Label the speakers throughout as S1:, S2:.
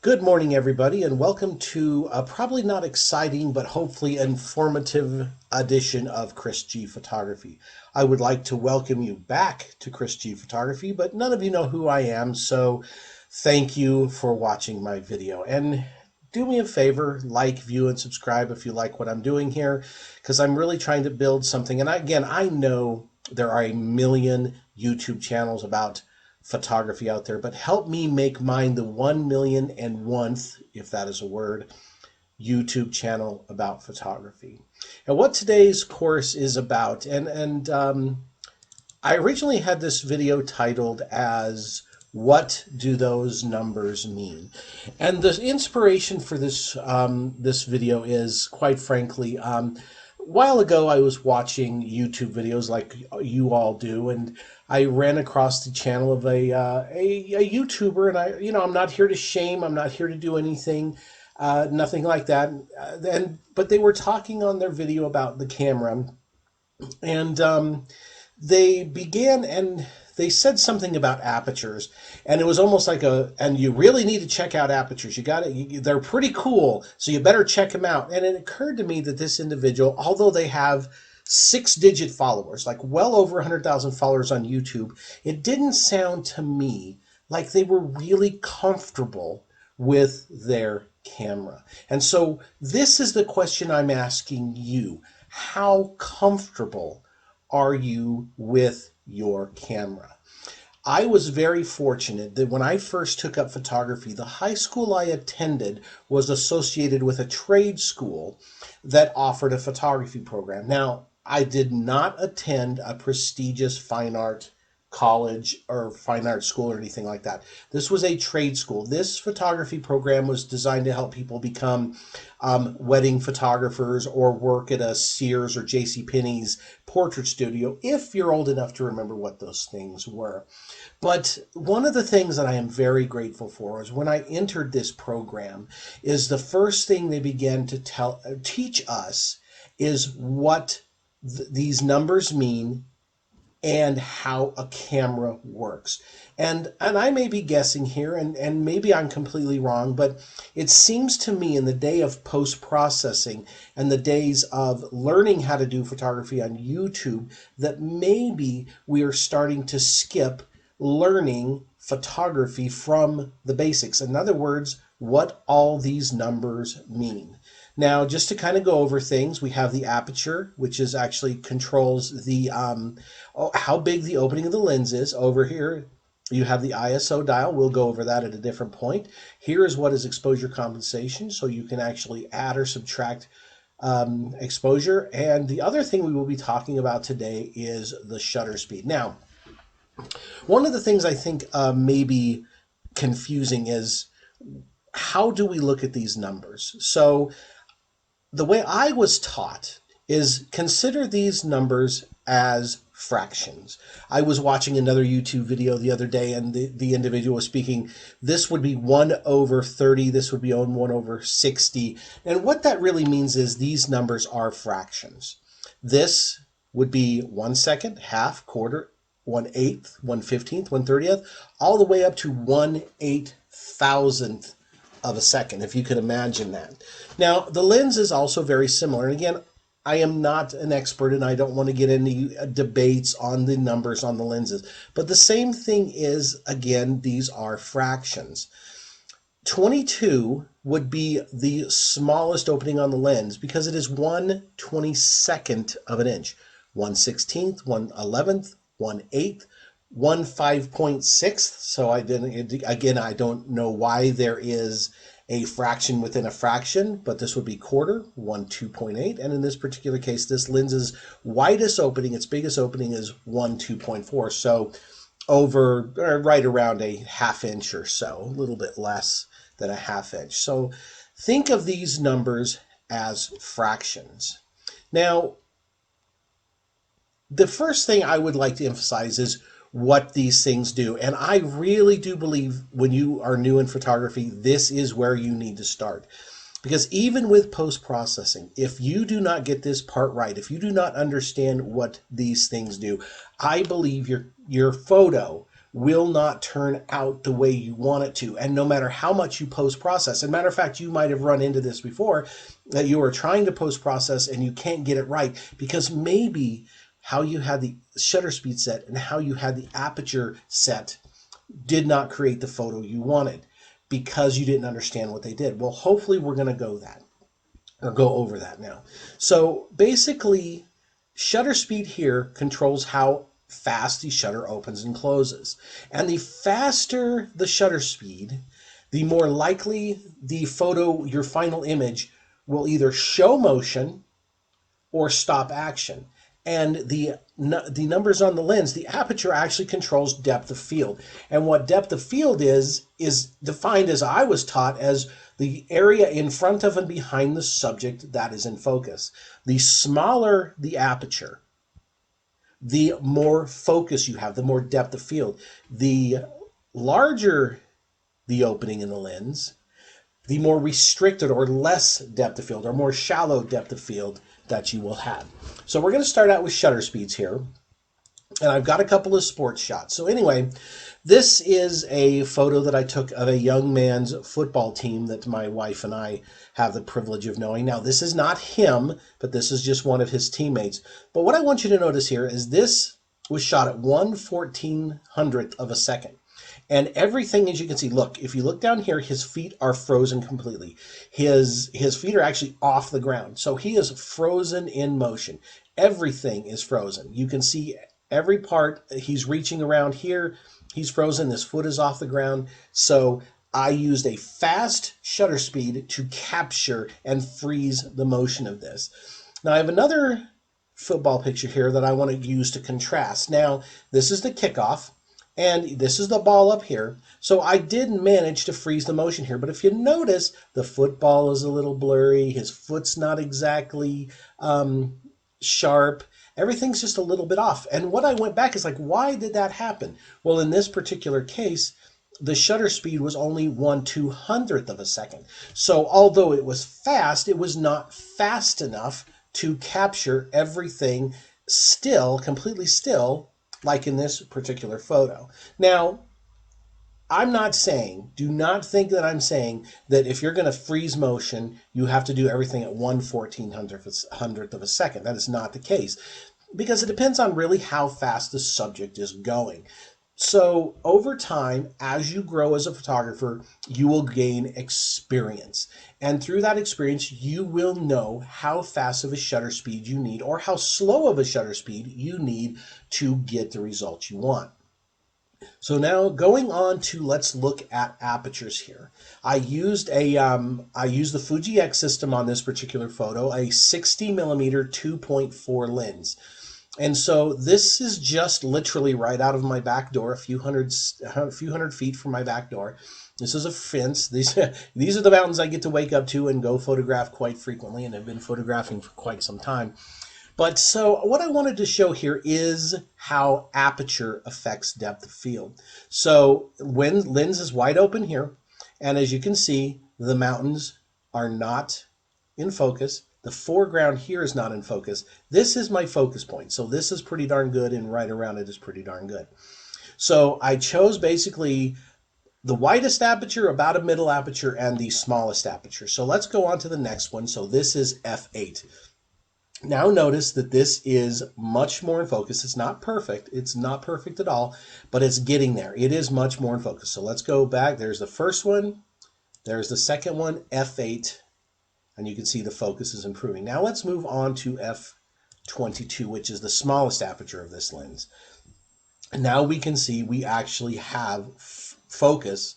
S1: Good morning, everybody, and welcome to a probably not exciting, but hopefully informative edition of Chris G Photography. I would like to welcome you back to Chris G Photography, but none of you know who I am, so thank you for watching my video. And do me a favor, like, view, and subscribe if you like what I'm doing here, because I'm really trying to build something. And again, I know there are a million YouTube channels about photography out there, but help me make mine the 1,000,001th, if that is a word, YouTube channel about photography. And what today's course is about, I originally had this video titled as "What Do Those Numbers Mean?" And the inspiration for this video is, quite frankly, a while ago I was watching YouTube videos like you all do, and I ran across the channel of a YouTuber, and I'm not here to shame, I'm not here to do anything, nothing like that. But they were talking on their video about the camera, and they began and they said something about apertures, and it was almost like and you really need to check out apertures. You got it. They're pretty cool, so you better check them out. And it occurred to me that this individual, although they have six-digit followers, like well over 100,000 followers on YouTube, it didn't sound to me like they were really comfortable with their camera. And so this is the question I'm asking you. How comfortable are you with your camera? I was very fortunate that when I first took up photography, the high school I attended was associated with a trade school that offered a photography program. Now, I did not attend a prestigious fine art college or fine art school or anything like that. This was a trade school. This photography program was designed to help people become wedding photographers or work at a Sears or J.C. Penney's portrait studio, if you're old enough to remember what those things were. But one of the things that I am very grateful for is when I entered this program is the first thing they began to teach us is what these numbers mean and how a camera works. And I may be guessing here, and maybe I'm completely wrong, but it seems to me in the day of post-processing and the days of learning how to do photography on YouTube that maybe we are starting to skip learning photography from the basics. In other words, what all these numbers mean. Now, just to kind of go over things, we have the aperture, which is actually controls the how big the opening of the lens is. Over here, you have the ISO dial. We'll go over that at a different point. Here is what is exposure compensation, so you can actually add or subtract exposure. And the other thing we will be talking about today is the shutter speed. Now, one of the things I think may be confusing is how do we look at these numbers? So the way I was taught is consider these numbers as fractions. I was watching another YouTube video the other day, and the individual was speaking, this would be 1 over 30, this would be 1 over 60. And what that really means is these numbers are fractions. This would be 1 second, half, quarter, 1/8, 1/15, 1/30th, all the way up to 1/8,000th of a second, if you could imagine that. Now, the lens is also very similar. And again, I am not an expert and I don't want to get into debates on the numbers on the lenses. But the same thing is, again, these are fractions. 22 would be the smallest opening on the lens because it is 1/22nd of an inch. 1/16th, 1/11th, 1/8th, 1/5.6. So I don't know why there is a fraction within a fraction, but this would be quarter, 1/2.8. And in this particular case, this lens's widest opening, its biggest opening is 1/2.4. So over, right around a ½ inch or so, a little bit less than a ½ inch. So think of these numbers as fractions. Now, the first thing I would like to emphasize is what these things do. And I really do believe when you are new in photography, this is where you need to start. Because even with post-processing, if you do not get this part right, if you do not understand what these things do, I believe your photo will not turn out the way you want it to. And no matter how much you post process, and matter of fact, you might have run into this before, that you are trying to post process and you can't get it right because maybe how you had the shutter speed set and how you had the aperture set did not create the photo you wanted because you didn't understand what they did. Well, hopefully we're going to go over that now. So basically, shutter speed here controls how fast the shutter opens and closes. And the faster the shutter speed, the more likely the photo, your final image, will either show motion or stop action. And the numbers on the lens, the aperture actually controls depth of field. And what depth of field is defined, as I was taught, as the area in front of and behind the subject that is in focus. The smaller the aperture, the more focus you have, the more depth of field. The larger the opening in the lens, the more restricted or less depth of field or more shallow depth of field that you will have. So we're going to start out with shutter speeds here. And I've got a couple of sports shots. So anyway, this is a photo that I took of a young man's football team that my wife and I have the privilege of knowing. Now, this is not him, but this is just one of his teammates. But what I want you to notice here is this was shot at 1/1400th of a second. And everything, as you can see, look, if you look down here, his feet are frozen completely. His feet are actually off the ground. So he is frozen in motion. Everything is frozen. You can see every part. He's reaching around here. He's frozen. His foot is off the ground. So I used a fast shutter speed to capture and freeze the motion of this. Now I have another football picture here that I want to use to contrast. Now, this is the kickoff. And this is the ball up here. So I did manage to freeze the motion here. But if you notice, the football is a little blurry. His foot's not exactly sharp. Everything's just a little bit off. And what I went back is like, why did that happen? Well, in this particular case, the shutter speed was only 1/200th of a second. So although it was fast, it was not fast enough to capture everything still, completely still, like in this particular photo. Now, I'm not saying, do not think that I'm saying that if you're going to freeze motion, you have to do everything at 1/1400th of a second. That is not the case, because it depends on really how fast the subject is going. So over time, as you grow as a photographer, you will gain experience. And through that experience, you will know how fast of a shutter speed you need or how slow of a shutter speed you need to get the results you want. So now going on to, let's look at apertures here. I used the Fuji X system on this particular photo, a 60 millimeter 2.4 lens. And so this is just literally right out of my back door, a few hundred feet from my back door. This is a fence. These are the mountains I get to wake up to and go photograph quite frequently, and have been photographing for quite some time. But so what I wanted to show here is how aperture affects depth of field. So when lens is wide open here, and as you can see, the mountains are not in focus. The foreground here is not in focus. This is my focus point. So this is pretty darn good, and right around it is pretty darn good. So I chose basically the widest aperture, about a middle aperture, and the smallest aperture. So let's go on to the next one. So this is f8. Now notice that this is much more in focus. It's not perfect. It's not perfect at all, but it's getting there. It is much more in focus. So let's go back. There's the first one. There's the second one, f8. And you can see the focus is improving. Now let's move on to f22, which is the smallest aperture of this lens. And now we can see we actually have focus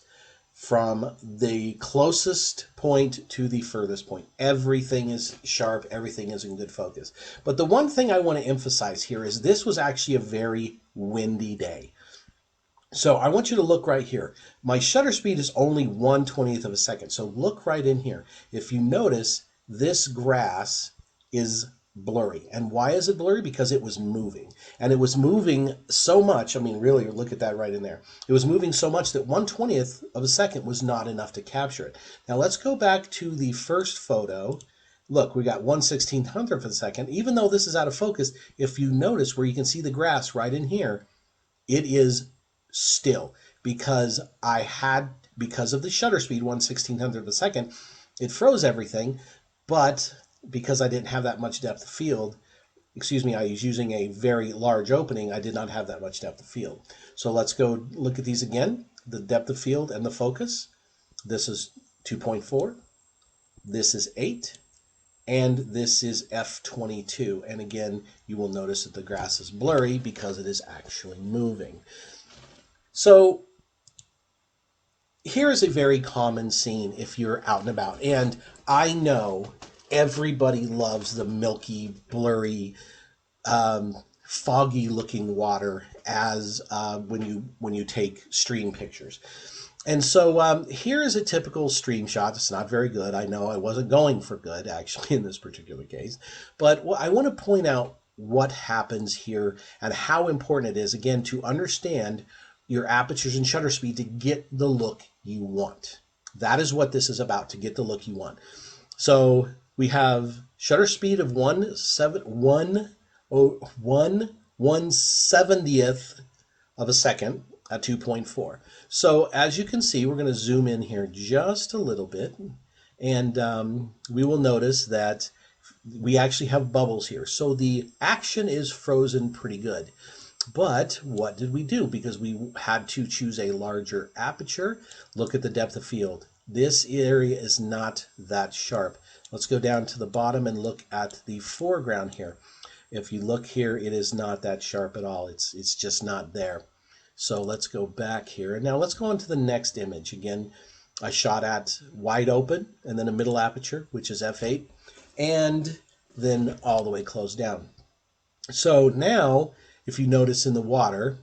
S1: from the closest point to the furthest point. Everything is sharp, everything is in good focus. But the one thing I want to emphasize here is this was actually a very windy day. So I want you to look right here. My shutter speed is only 1/20th of a second. So look right in here. If you notice, this grass is blurry. And why is it blurry? Because it was moving. And it was moving so much. I mean, really, look at that right in there. It was moving so much that 1/20th of a second was not enough to capture it. Now let's go back to the first photo. Look, we got 1/1600th of a second. Even though this is out of focus, if you notice where you can see the grass right in here, it is still because because of the shutter speed, 1/1600th of a second, it froze everything. But because I didn't have that much depth of field, excuse me, I was using a very large opening, I did not have that much depth of field. So let's go look at these again, the depth of field and the focus. This is 2.4, this is 8, and this is f22. And again, you will notice that the grass is blurry because it is actually moving. So here is a very common scene if you're out and about. And I know everybody loves the milky, blurry, foggy looking water as when you take stream pictures. And so here is a typical stream shot. It's not very good. I know I wasn't going for good, actually, in this particular case. But I want to point out what happens here and how important it is, again, to understand your apertures and shutter speed to get the look you want. That is what this is about, to get the look you want. So we have shutter speed of 1/170th of a second at 2.4. So as you can see, we're going to zoom in here just a little bit, and we will notice that we actually have bubbles here. So the action is frozen pretty good. But what did we do? Because we had to choose a larger aperture. Look at the depth of field. This area is not that sharp. Let's go down to the bottom and look at the foreground here. If you look here, it is not that sharp at all. It's just not there. So let's go back here. And now let's go on to the next image. Again, I shot at wide open and then a middle aperture, which is f8, and then all the way closed down. So now, if you notice in the water,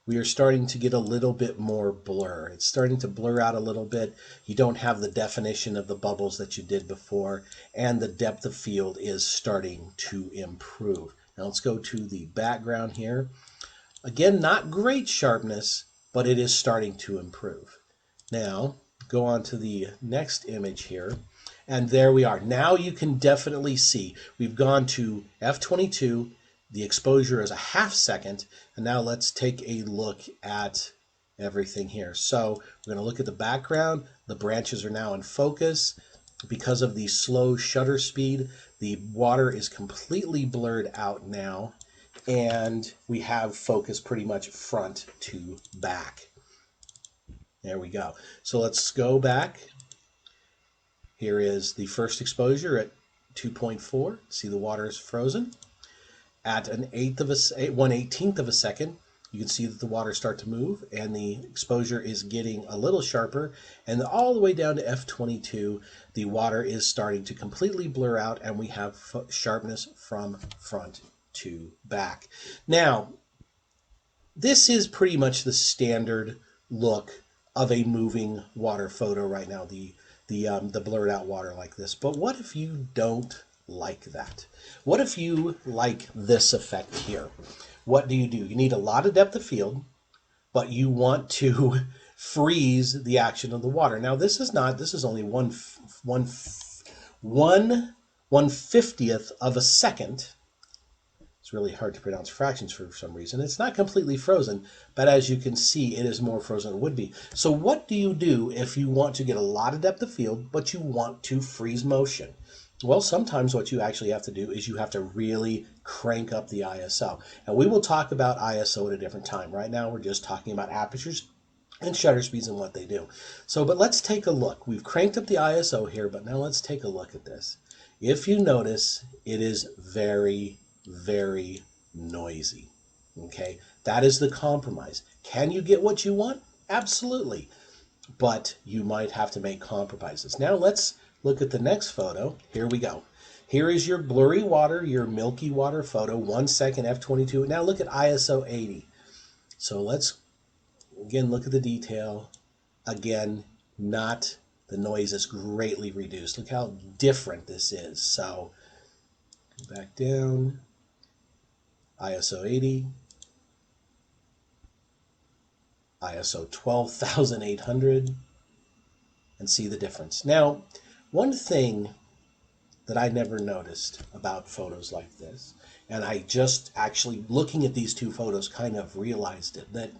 S1: we are starting to get a little bit more blur. It's starting to blur out a little bit. You don't have the definition of the bubbles that you did before, and the depth of field is starting to improve. Now let's go to the background here. Again, not great sharpness, but it is starting to improve. Now, go on to the next image here, and there we are. Now you can definitely see we've gone to f22. The exposure is a half second, and now let's take a look at everything here. So we're going to look at the background. The branches are now in focus. Because of the slow shutter speed, the water is completely blurred out now, and we have focus pretty much front to back. There we go. So let's go back. Here is the first exposure at 2.4. See, the water is frozen. At 1/18th of a second, you can see that the water start to move and the exposure is getting a little sharper, and all the way down to f22, the water is starting to completely blur out and we have sharpness from front to back. Now, this is pretty much the standard look of a moving water photo right now, the blurred out water like this. But what if you don't like that? What if you like this effect here? What do? You need a lot of depth of field, but you want to freeze the action of the water. Now this is only one fiftieth of a second. It's really hard to pronounce fractions for some reason. It's not completely frozen, but as you can see, it is more frozen than it would be. So what do you do if you want to get a lot of depth of field, but you want to freeze motion? Well, sometimes what you actually have to do is you have to really crank up the ISO. And we will talk about ISO at a different time. Right now, we're just talking about apertures and shutter speeds and what they do. So, but let's take a look. We've cranked up the ISO here, but now let's take a look at this. If you notice, it is very, very noisy. Okay, that is the compromise. Can you get what you want? Absolutely. But you might have to make compromises. Now let's look at the next photo. Here we go. Here is your blurry water, your milky water photo, 1 second f22. Now look at ISO 80. So let's again look at the detail. Again, not the noise is greatly reduced. Look how different this is. So go back down. ISO 80, ISO 12,800, and see the difference. Now, one thing that I never noticed about photos like this, and I just actually looking at these two photos kind of realized it, that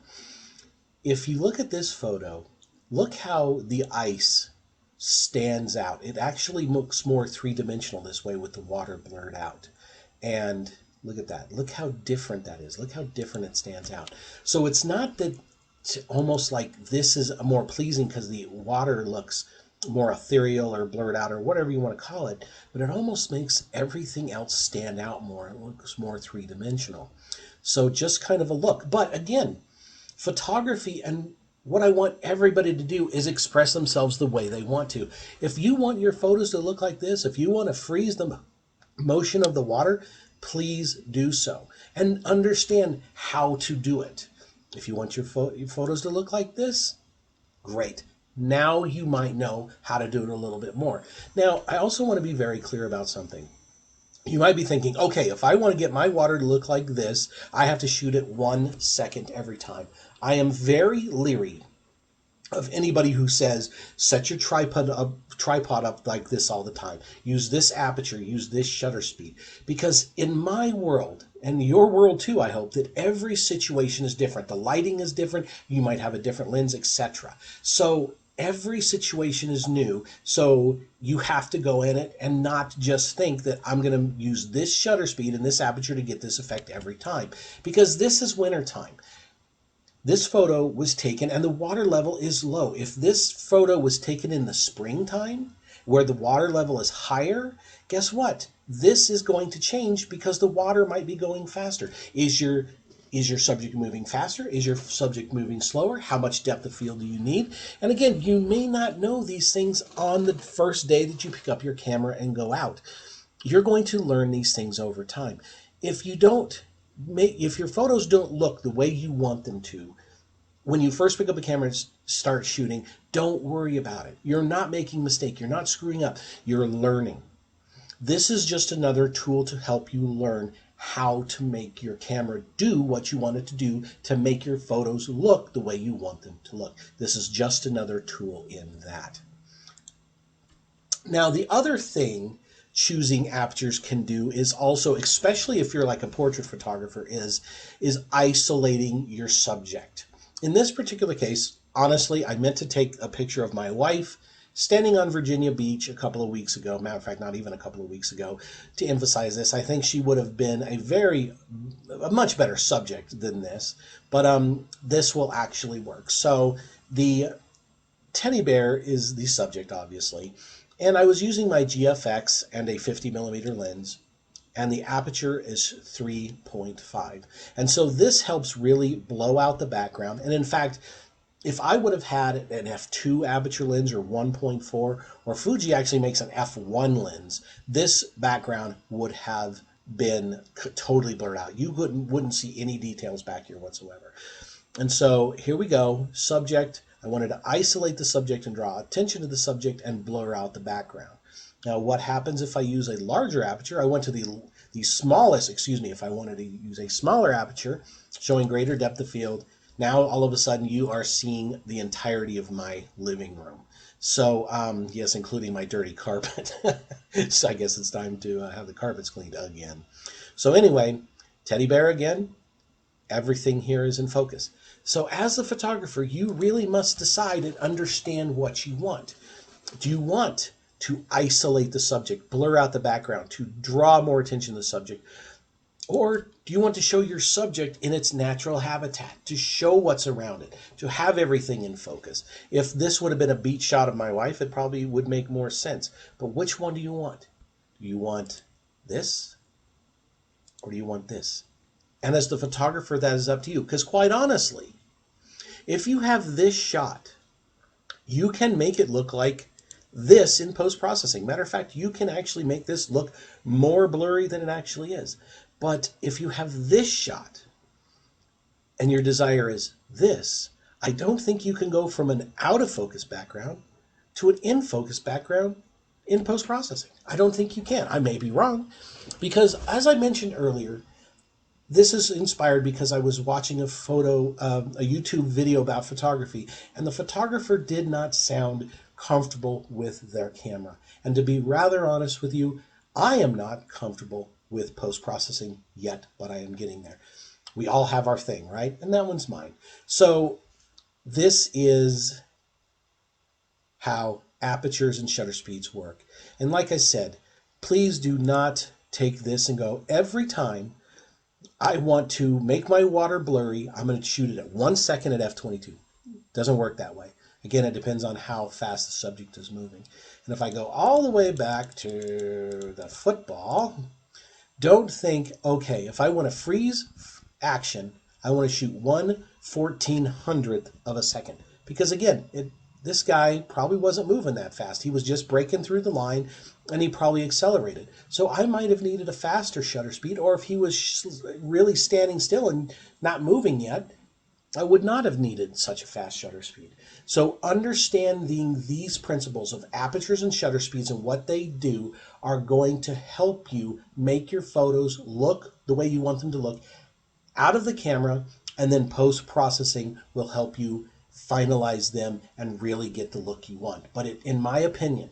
S1: if you look at this photo, look how the ice stands out. It actually looks more three-dimensional this way with the water blurred out. And look at that. Look how different that is. Look how different it stands out. So it's not that almost like this is more pleasing because the water looks more ethereal or blurred out or whatever you want to call it, but it almost makes everything else stand out more. It looks more three-dimensional. So just kind of a look. But again, photography and what I want everybody to do is express themselves the way they want to. If you want your photos to look like this, if you want to freeze the motion of the water, please do so. And understand how to do it. If you want your photos to look like this, great. Now you might know how to do it a little bit more. Now, I also want to be very clear about something. You might be thinking, okay, if I want to get my water to look like this, I have to shoot it 1 second every time. I am very leery of anybody who says set your tripod up like this all the time. Use this aperture, use this shutter speed. Because in my world, and your world too, I hope, that every situation is different. The lighting is different, you might have a different lens, etc. So every situation is new, so you have to go in it and not just think that I'm going to use this shutter speed and this aperture to get this effect every time. Because this is winter time. This photo was taken and the water level is low. If this photo was taken in the springtime where the water level is higher, guess what? This is going to change because the water might be going faster. Is your subject moving faster? Is your subject moving slower? How much depth of field do you need? And again, you may not know these things on the first day that you pick up your camera and go out. You're going to learn these things over time. If you don't if your photos don't look the way you want them to, when you first pick up a camera and start shooting, don't worry about it. You're not making a mistake. You're not screwing up. You're learning. This is just another tool to help you learn how to make your camera do what you want it to do to make your photos look the way you want them to look. This is just another tool in that. Now, the other thing choosing apertures can do is also, especially if you're like a portrait photographer, is isolating your subject. In this particular case, honestly, I meant to take a picture of my wife standing on Virginia Beach a couple of weeks ago. Matter of fact, not even a couple of weeks ago, to emphasize this. I think she would have been a much better subject than this, but this will actually work. So the teddy bear is the subject, obviously. And I was using my GFX and a 50mm lens, and the aperture is 3.5. And so this helps really blow out the background. And in fact, if I would have had an f2 aperture lens or 1.4, or Fuji actually makes an f1 lens, this background would have been totally blurred out. You wouldn't see any details back here whatsoever. And so here we go, subject. I wanted to isolate the subject and draw attention to the subject and blur out the background. Now what happens if I use a larger aperture? I went to the smallest, if I wanted to use a smaller aperture, showing greater depth of field, now all of a sudden you are seeing the entirety of my living room. So yes, including my dirty carpet. So I guess it's time to have the carpets cleaned again. So anyway, teddy bear again. Everything here is in focus. So as a photographer, you really must decide and understand what you want. Do you want to isolate the subject, blur out the background, to draw more attention to the subject? Or do you want to show your subject in its natural habitat, to show what's around it, to have everything in focus? If this would have been a beach shot of my wife, it probably would make more sense. But which one do you want? Do you want this? Or do you want this? And as the photographer, that is up to you. Because quite honestly, if you have this shot, you can make it look like this in post-processing. Matter of fact, you can actually make this look more blurry than it actually is. But if you have this shot and your desire is this, I don't think you can go from an out-of-focus background to an in-focus background in post-processing. I don't think you can. I may be wrong, because as I mentioned earlier, this is inspired because I was watching a YouTube video about photography, and the photographer did not sound comfortable with their camera. And to be rather honest with you, I am not comfortable with post-processing yet, but I am getting there. We all have our thing, right? And that one's mine. So This is how apertures and shutter speeds work. And like I said, please do not take this and go, every time I want to make my water blurry, I'm going to shoot it at 1 second at f22. Doesn't work that way. Again, it depends on how fast the subject is moving. And if I go all the way back to the football, don't think, okay, if I want to freeze action, I want to shoot 1/1400th of a second. Because again, this guy probably wasn't moving that fast. He was just breaking through the line and he probably accelerated. So I might have needed a faster shutter speed, or if he was really standing still and not moving yet, I would not have needed such a fast shutter speed. So understanding these principles of apertures and shutter speeds and what they do are going to help you make your photos look the way you want them to look out of the camera, and then post-processing will help you finalize them and really get the look you want. But in my opinion,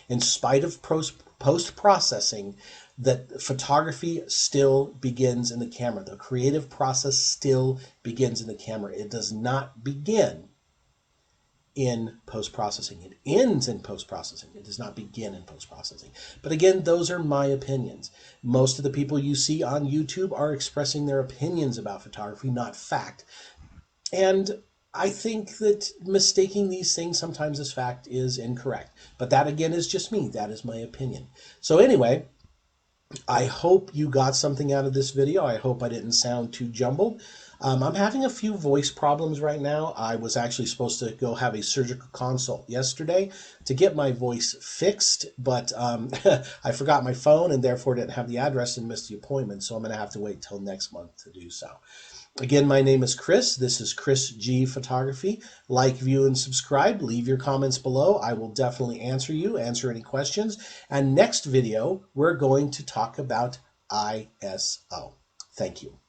S1: in spite of post-processing, that photography still begins in the camera. The creative process still begins in the camera. It does not begin in post-processing. It ends in post-processing. It does not begin in post-processing. But again, those are my opinions. Most of the people you see on YouTube are expressing their opinions about photography, not fact. And I think that mistaking these things sometimes as fact is incorrect. But that again is just me. That is my opinion. So anyway, I hope you got something out of this video. I hope I didn't sound too jumbled. I'm having a few voice problems right now. I was actually supposed to go have a surgical consult yesterday to get my voice fixed, but I forgot my phone and therefore didn't have the address and missed the appointment, so I'm going to have to wait till next month to do so. Again, my name is Chris. This is Chris G Photography. Like, view, and subscribe. Leave your comments below. I will definitely answer any questions. And next video, we're going to talk about ISO. Thank you.